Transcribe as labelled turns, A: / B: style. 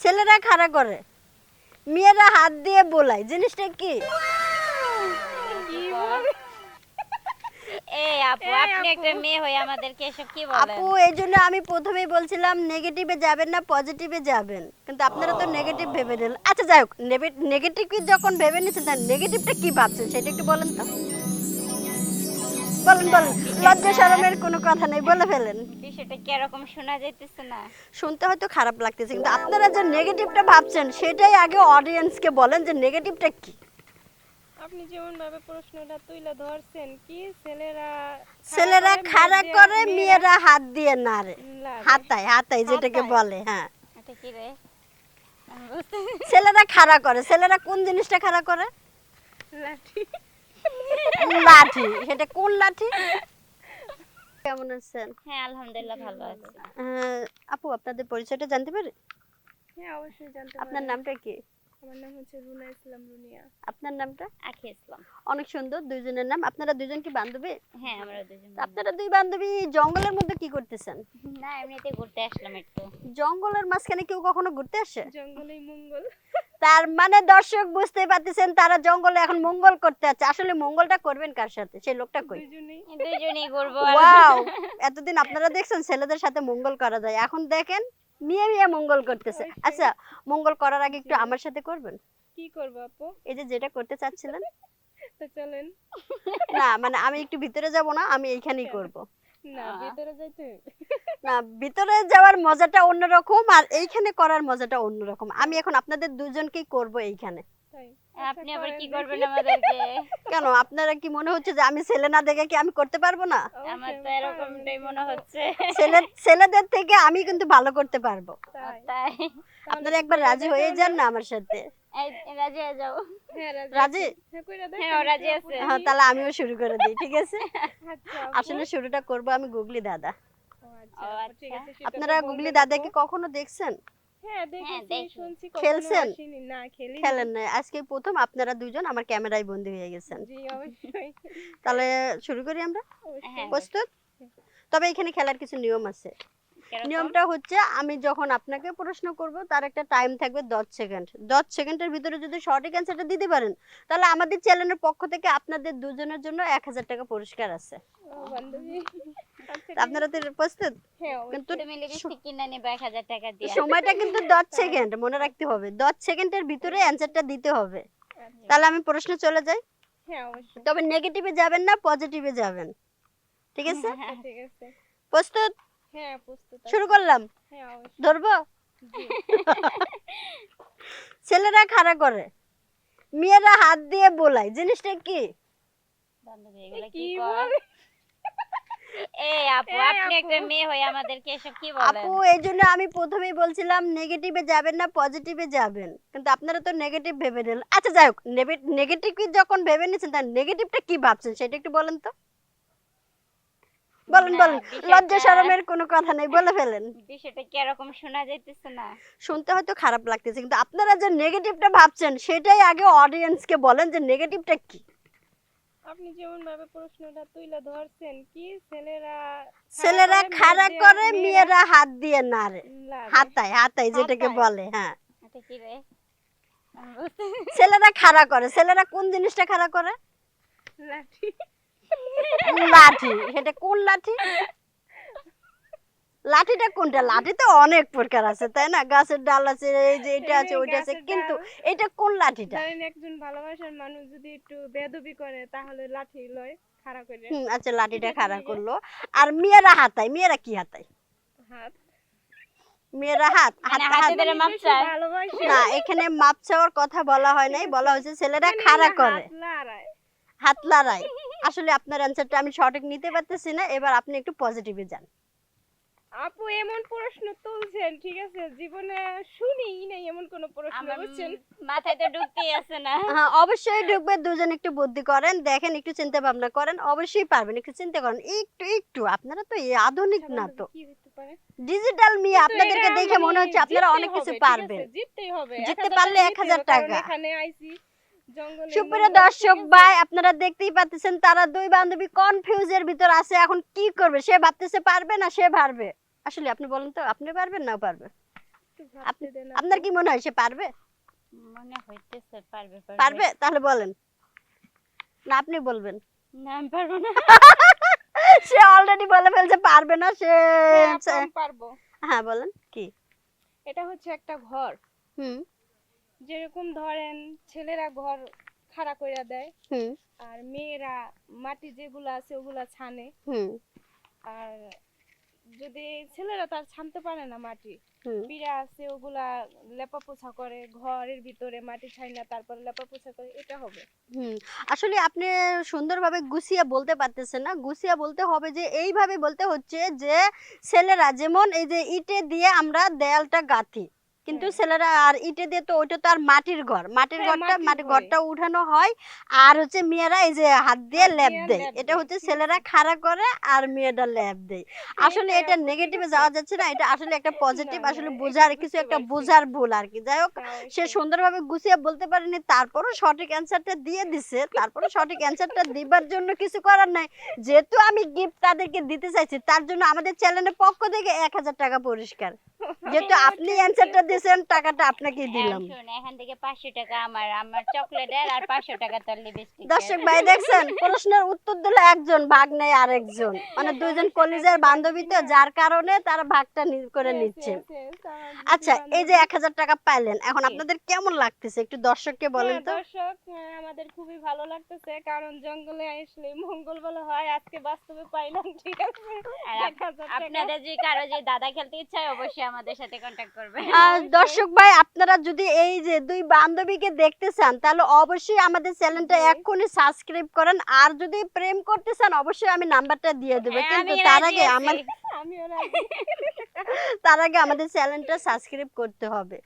A: ছেলেরা খাড়া করে, মেয়েরা হাত দিয়ে বোলায়, জিনিসটা কি?
B: এই আপু, আপনি একটা মেয়ে হয়ে আমাদেরকে এসব কি বলেন?
A: আপু, এই জন্য আমি প্রথমেই বলছিলাম নেগেটিভে যাবেন না পজিটিভে যাবেন, কিন্তু আপনারা তো নেগেটিভ ভেবে নিলেন। আচ্ছা যাই হোক, নেগেটিভ যখন ভেবে নিচ্ছেন তার নেগেটিভটা কি ভাবছেন সেটা একটু বলেন তো। বলেন
B: না,
A: বলেন, লজ্জা শরমের কোনো কথা নেই, বলে ফেলেন।
B: বিষয়টা কি এরকম শোনা যাইতেছে না?
A: শুনতে হয়তো খারাপ লাগতেছে, কিন্তু আপনারা যে নেগেটিভটা ভাবছেন সেটাই আগে অডিয়েন্সকে বলেন যে নেগেটিভটা কি।
C: আপনি যেমন ভাবে প্রশ্নটা তুইলা ধরছেন কি
A: ছেলেরা খাড়া করে, মেয়েরা হাত দিয়ে নাড়ে, হাতায় হাতায় যেটাকে
C: হাতায়।
A: বলে। হ্যাঁ,
B: এটা কি রে? আমি বুঝতে
A: ছেলেরা খাড়া করে, ছেলেরা কোন জিনিসটা খাড়া করে?
C: লাঠি।
A: লাঠি। সেটা কোন লাঠি? কেমন আছেন?
B: হ্যাঁ, আলহামদুলিল্লাহ ভালো আছি।
A: আপু, আপনাদের পরিচয়টা জানতে পারি?
C: হ্যাঁ, অবশ্যই জানতে
A: আপনার
C: পারেন।
A: নামটা কি?
C: আমার নাম হচ্ছে রুনা ইসলাম রুনিয়া।
A: আপনার নামটা?
B: আখি ইসলাম।
A: অনেক সুন্দর দুইজনের নাম। আপনারা দুইজন কি বান্ধবী?
B: হ্যাঁ, আমরা দুজন।
A: আপনারা দুই বান্ধবী জঙ্গলের মধ্যে কি করতেছেন?
B: না, এমনিতে ঘুরতে আসলাম একটু।
A: জঙ্গলের মাঝখানে কেউ কখনো ঘুরতে আসে?
C: জঙ্গলেই মঙ্গল।
A: তার মানে দর্শক বুঝতে পারতেছেন তারা জঙ্গলে এখন মঙ্গল করতে আছে। আসলে মঙ্গলটা করবেন কার সাথে? সেই লোকটা কই?
C: দুজনেই।
B: দুজনেই ঘুরবো।
A: ওয়াও! এতদিন আপনারা দেখছেন ছেলেদের সাথে মঙ্গল করা যায়, এখন দেখেন মেয়ে মেয়ে মঙ্গল করতেছে। আচ্ছা, মঙ্গল করার আগে একটু আমার সাথে করবেন?
C: কি করবো আপু?
A: এই যে যেটা করতে চাচ্ছিলেন।
C: তো চলেন।
A: না মানে আমি একটু ভিতরে যাব না, আমি এইখানেই করব।
C: না, ভিতরে যাইতে হবে।
A: না, ভিতরে যাওয়ার মজাটা অন্যরকম আর এইখানে করার মজাটা অন্যরকম। আমি এখন আপনাদের দুজনকেই করব এইখানে।
C: তাই।
B: আপনি আবার কি করবেন আমাদেরকে?
A: কেন, আপনারা কি মনে হচ্ছে যে আমি ছেলে না দেখে কি আমি করতে পারবো না?
B: আমার তো এরকমটাই মনে হচ্ছে।
A: ছেলেদের থেকে আমি কিন্তু ভালো করতে পারবো।
C: তাই।
B: তাই?
A: আপনারা একবার রাজি হয়ে যান না আমার সাথে।
B: এই, রাজি হয়ে যাও।
C: হ্যাঁ,
A: রাজি?
C: হ্যাঁ, কইরা দেখ।
B: হ্যাঁ, ও রাজি আছে।
A: হ্যাঁ, তাহলে আমিও শুরু করে দিই, ঠিক আছে?
C: আচ্ছা আপু।
A: আসলে শুরুটা করব আমি গুগলি দাদা।
C: ও আচ্ছা
B: ও
C: আপু, ঠিক
B: আচ্ছা।
C: আছে, সেটা তো
A: আপনারা
C: বলবেন
A: গুগলি
C: আপু।
A: দাদাকে কখনো দেখছেন?
C: হ্যাঁ, দেখেছি,
B: দেখি।
C: শুনছি, কখনো
A: খেলছেন?
C: আসিনি। না, খেলি না।
A: খেলেন না, আজকে প্রথম আপনারা দুজন আমার ক্যামেরায় বন্দী হয়ে গেছেন।
C: জি, অবশ্যই।
A: তাহলে শুরু করি আমরা।
B: হ্যাঁ।
A: প্রস্তুত? তবে এখানে খেলার কিছু নিয়ম আছে।
B: কিরকম?
A: নিয়মটা হচ্ছে আমি যখন আপনাকে প্রশ্ন করব তার একটা টাইম থাকবে 10 সেকেন্ড। 10 সেকেন্ডের ভিতরে যদি সঠিক অ্যান্সারটা দিতে পারেন তাহলে আমাদের চ্যানেলের পক্ষ থেকে আপনাদের দুজনের জন্য 1000 টাকা পুরস্কার আছে।
C: ও বান্ধবী। আচ্ছা,
A: তা আপনারা তো প্রস্তুত?
C: হ্যাঁ,
A: কিন্তু
B: তুমি লিপস্টিক কিনে নিবে 1000 টাকা দিয়ে।
A: সময়টা কিন্তু 10 সেকেন্ড, মনে রাখতে হবে। 10 সেকেন্ডের ভিতরে অ্যান্সারটা দিতে হবে।
C: আচ্ছা।
A: তাহলে আমি প্রশ্ন চলে যাই।
C: হ্যাঁ, অবশ্যই।
A: তবে নেগেটিভে যাবেন না, পজিটিভে যাবেন, ঠিক আছে?
C: আচ্ছা, ঠিক আছে।
A: প্রস্তুত?
C: হ্যাঁ, প্রস্তুত আছি।
A: শুরু করলাম।
C: হ্যাঁ, অবশ্যই।
A: ধরবো?
C: জি।
A: ছেলেরা খাড়া করে, মেয়েরা হাত দিয়ে বোলায়, জিনিসটা কি?
B: বান্ধবী, এগুলা
C: কি
B: কি কয়?
C: বলে?
B: এই আপু,
C: এই
B: আপনি
C: আপু।
B: একটা মেয়ে হয়ে আমাদেরকে এসব কি বলেন?
A: আপু, এই জন্য আমি প্রথমেই বলছিলাম নেগেটিভে যাবেন না পজিটিভে যাবেন, কিন্তু আপনারা তো নেগেটিভ ভেবে নিলেন। আচ্ছা যাই হোক, নেগেটিভ যখন ভেবে নিচ্ছেন তার নেগেটিভটা কি ভাবছেন সেটা একটু বলেন তো। বলেন
B: না,
A: বলেন, লজ্জা শরমের কোনো কথা নেই, বলে ফেলেন।
B: বিষয়টা কি এরকম শোনা যাইতেছে না?
A: শুনতে হয়তো খারাপ লাগতেছে, কিন্তু আপনারা যে নেগেটিভটা ভাবছেন সেটাই আগে অডিয়েন্সকে বলেন যে নেগেটিভটা কি।
C: আপনি যেমন ভাবে প্রশ্নটা তুইলা ধরছেন কি
A: ছেলেরা খাড়া করে, মেয়েরা হাত দিয়ে নাড়ে, হাতায় হাতায় যেটাকে
C: হাতায়।
A: বলে। হ্যাঁ,
B: এটা কি রে? আমি বুঝতে
A: ছেলেরা খাড়া করে, ছেলেরা কোন জিনিসটা খাড়া করে?
C: লাঠি।
A: লাঠি। সেটা কোন লাঠি? লাঠিটা কোনটা? লাঠি তো অনেক প্রকার আছে, তাই না? গাছের ডাল আছে, এই যে এটা আছে, ওইটা আছে,
C: গাছের
A: কিন্তু
C: ডাল।
A: এটা কোন লাঠিটা?
C: ধরেন একজন ভালোবাসার মানুষ যদি একটু বেয়াদবি করে তাহলে লাঠি লয় খাড়া করে।
A: আচ্ছা, লাঠিটা খাড়া করলো। আর মেয়েরা হাতায়, মেয়েরা কি হাতায়?
C: হাত।
A: মেয়েরা হাত
B: মানে
A: হাত
B: হাতে ধরে মাপ চায়?
C: ভালোবাসে।
A: না, এখানে মাপ চাওয়ার কথা বলা হয় নাই, বলা হয়েছে ছেলেরা খাড়া করে,
C: হাত লড়ায়।
A: হাত লড়ায়। আসলে আপনার অ্যান্সারটা আমি সঠিক নিতে পারতেছি না, এবার আপনি একটু পজিটিভে যান।
C: আপু, এমন প্রশ্ন তুলছেন, ঠিক আছে, জীবনে শুনিই নাই এমন কোন প্রশ্ন,
B: আমার
C: বুঝছেন?
B: মাথায় তো ঢুকতেই আছে না।
A: হ্যাঁ, অবশ্যই ঢুকবে। দুজন একটু বুদ্ধি করেন, দেখেন, একটু চিন্তা ভাবনা করেন, অবশ্যই পারবেন। একটু চিন্তা করেন, একটু একটু। আপনারা তো এই আধুনিক
C: আচ্ছা,
A: না
C: বান্ধবী,
A: তো,
C: কি হতে পারে?
A: ডিজিটাল মিয়া।
C: কিন্তু
A: আপনাদেরকে
C: এটা
A: দেখে মনে
C: মানে
A: হচ্ছে আপনারা
C: জিততেই
A: অনেক কিছু
C: হবে, ঠিক
A: পারবেন।
C: আছে, জিততেই হবে।
A: জিততে
C: 1000
A: পারলে
C: টাকা নিতেই
A: 1000
C: হবে, কারণ
A: টাকা।
C: এখানে আইছি জঙ্গলে
A: সুপ্রিয়
C: মঙ্গল,
A: দর্শক
C: ঠিক আছে?
A: ভাই, আপনারা দেখতেই পাচ্ছেন তারা দুই বান্ধবী কনফিউজের ভিতর আছে। এখন কি করবে? সে ভাবতেছে পারবে না সে পারবে। আসলে আপনি বলেন তো, আপনি পারবেন না পারবে?
C: একটু ভাবতে দেন আপু।
A: আপনার কি মনে হয় সে পারবে?
B: মনে হইতেছে পারবে
A: পারবে? তাহলে বলেন। না আপনি বলবেন।
B: না আমি পারবো না।
A: সে অলরেডি বলে ফেলছে পারবে না সে।
C: হ্যাঁ আপু, আমি পারবো।
A: হ্যাঁ বলেন কি?
C: এটা হচ্ছে একটা ঘর,
A: হুম
C: যেরকম ধরেন ছেলেরা ঘর খাড়া কইরা দেয়,
A: হুম
C: আর মেয়েরা মাটি যেগুলো আছে ওগুলা ছানে।
A: হুম
C: আর যদি ছেলেরা তার ছানতে পারে না মাটি,
A: হুম
C: পিঁড়া আছে ওগুলা লেপা পোছা করে, ঘরের ভিতরে মাটি ছাইনা তারপর লেপা পোছা করে, এটা হবে।
A: হুম আসলে আপনি সুন্দরভাবে গুছিয়ে বলতে পারতেছেন না। গুছিয়ে বলতে হবে যে এইভাবে বলতে হচ্ছে যে ছেলেরা যেমন এই যে ইটে দিয়ে আমরা দেয়ালটা গাঁথি, কিন্তু
C: হ্যাঁ।
A: ছেলেরা আর ইটে দিয়ে তো ওইটা তো আর মাটির ঘর, মাটির
C: হ্যাঁ,
A: ঘরটা
C: মাটির
A: মাটির
C: ঘরে।
A: ঘরটা উঠানো হয়। আর হচ্ছে মেয়েরা এই যে হাত দিয়ে
C: হাত
A: লেপ
C: দিয়ে
A: দেয়,
C: লেপ
A: এটা
C: দেয়,
A: হচ্ছে
C: ঠিক
A: ছেলেরা খাড়া করে আর মেয়েরা লেপ দেয়। আসলে
C: সেটাই
A: এটা
C: আপু, ঠিক
A: নেগেটিভে
C: আছে।
A: যাওয়া যাচ্ছে না, এটা আসলে একটা পজিটিভ,
C: না,
A: আসলে
C: এটা
A: বোঝার কিছু
C: বুঝতে
A: একটা
C: পারছি।
A: বোঝার ভুল আর কি। যাই হোক,
C: হ্যাঁ,
A: সে
C: অবশ্যই।
A: সুন্দরভাবে গুছিয়ে বলতে পারেনি, তারপরও সঠিক অ্যান্সারটা দিয়ে দিছে। তারপরও সঠিক অ্যান্সারটা দিবার জন্য কিছু করার নাই। যেহেতু আমি গিফট তাদেরকে দিতে চাইছি, তার জন্য আমাদের চ্যানেলের পক্ষ থেকে 1000 টাকা পুরস্কার। যেহেতু আপনি অ্যান্সারটা দিয়েছেন, টাকাটা আপনাকেই দিলাম।
B: শুন, এখান থেকে 500 টাকা আমার আমার চকলেটের, আর 500 টাকা তোর লিপস্টিক।
A: দর্শক ভাই দেখছেন, প্রশ্নের উত্তর দিল একজন, ভাগ নেই আরেকজন, মানে দুইজন কলেজের বান্ধবী তো, যার কারণে তারা ভাগটা করে
C: Yes,
A: নিচ্ছে।
C: yes, yes, আমার
A: আচ্ছা,
C: দিদি
A: এই যে
C: বান্ধবী।
A: 1000 টাকা পাইলেন, এখন
C: জি।
A: আপনাদের কেমন লাগতেছে একটু দর্শককে বলেন
C: হ্যাঁ,
A: তো।
C: দর্শক, আমাদের খুবই ভালো লাগতেছে, কারণ জঙ্গলে আসলে মঙ্গল বলা হয়, আজকে বাস্তবে পাইলাম, ঠিক আছে।
B: আর
C: 1000 টাকা।
B: আপনাদের যে কারো যে দাদা খেলতে ইচ্ছা হয় অবশ্যই আমাদের সাথে কন্টাক্ট করবে।
A: দর্শক ভাই, আপনারা যদি এই যে দুই বান্ধবীকে দেখতে চান, তাহলে অবশ্যই আমাদের চ্যানেলটা
C: জি।
A: এক্ষুনি সাবস্ক্রাইব করেন। আর যদি প্রেম করতে চান, অবশ্যই আমি নাম্বারটা দিয়ে দেবো,
B: হ্যাঁ,
A: কিন্তু
B: আমি
A: তার
B: রাজি
A: আগে
B: আছি।
A: আমার
C: আমিও রাজি।
A: তার আগে আমাদের চ্যানেলটা সাবস্ক্রাইব করতে হবে।